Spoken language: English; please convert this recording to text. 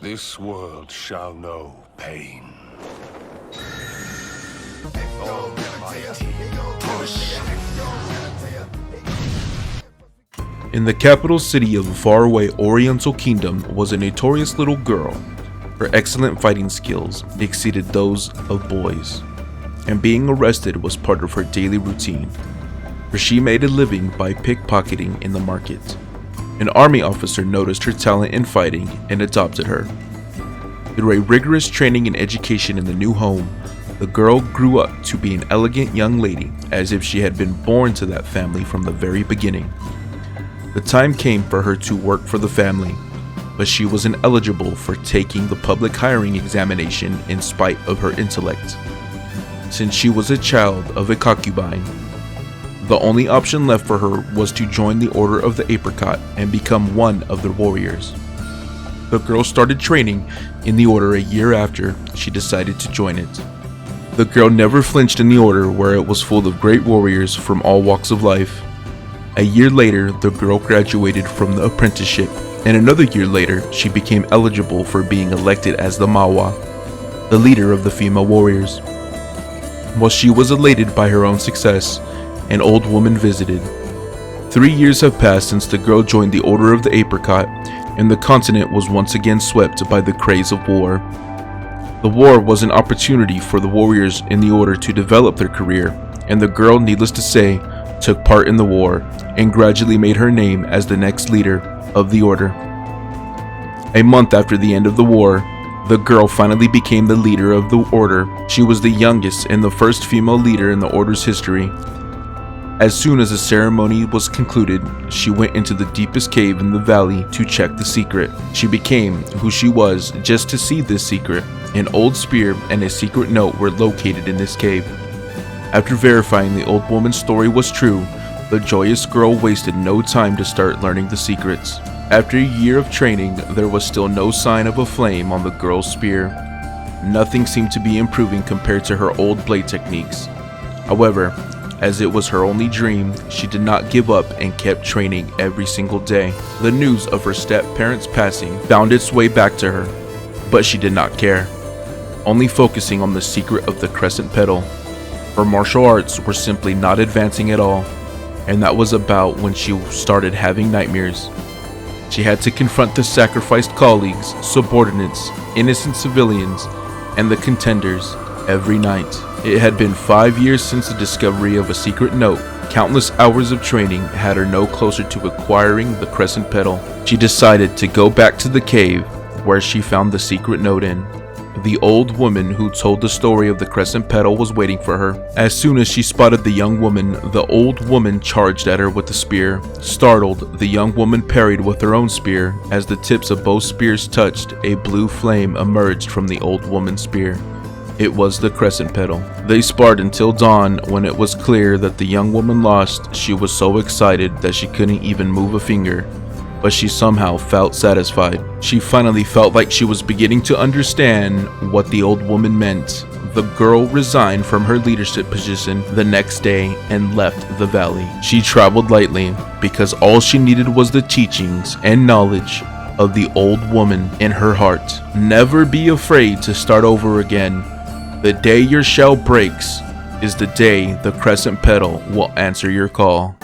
This world shall know pain. In the capital city of the faraway Oriental Kingdom was a notorious little girl. Her excellent fighting skills exceeded those of boys, and being arrested was part of her daily routine, for she made a living by pickpocketing in the market. An army officer noticed her talent in fighting and adopted her. Through a rigorous training and education in the new home, the girl grew up to be an elegant young lady, as if she had been born to that family from the very beginning. The time came for her to work for the family, but she was ineligible for taking the public hiring examination in spite of her intellect. Since she was a child of a concubine, the only option left for her was to join the Order of the Apricot and become one of the warriors. The girl started training in the order a year after she decided to join it. The girl never flinched in the order, where it was full of great warriors from all walks of life. A year later, the girl graduated from the apprenticeship, and another year later, she became eligible for being elected as the Maehwa, the leader of the female warriors. While she was elated by her own success, an old woman visited. 3 years have passed since the girl joined the Order of the Apricot, and the continent was once again swept by the craze of war. The war was an opportunity for the warriors in the order to develop their career, and the girl, needless to say, took part in the war and gradually made her name as the next leader of the order. A month after the end of the war, the girl finally became the leader of the order. She was the youngest and the first female leader in the order's history. As soon as the ceremony was concluded, she went into the deepest cave in the valley to check the secret. She became who she was just to see this secret. An old spear and a secret note were located in this cave. After verifying the old woman's story was true, the joyous girl wasted no time to start learning the secrets. After a year of training, there was still no sign of a flame on the girl's spear. Nothing seemed to be improving compared to her old blade techniques. However, as it was her only dream, she did not give up and kept training every single day. The news of her step-parents' passing found its way back to her, but she did not care, only focusing on the secret of the Crescent petal. Her martial arts were simply not advancing at all, and that was about when she started having nightmares. She had to confront the sacrificed colleagues, subordinates, innocent civilians, and the contenders every night. It had been 5 years since the discovery of a secret note. Countless hours of training had her no closer to acquiring the Crescent petal. She decided to go back to the cave where she found the secret note in. The old woman who told the story of the Crescent petal was waiting for her. As soon as she spotted the young woman, the old woman charged at her with the spear. Startled, the young woman parried with her own spear. As the tips of both spears touched, a blue flame emerged from the old woman's spear. It was the Crescent petal. They sparred until dawn. When it was clear that the young woman lost, she was so excited that she couldn't even move a finger. But she somehow felt satisfied. She finally felt like she was beginning to understand what the old woman meant. The girl resigned from her leadership position the next day and left the valley. She traveled lightly because all she needed was the teachings and knowledge of the old woman in her heart. Never be afraid to start over again. The day your shell breaks is the day the Crescent petal will answer your call.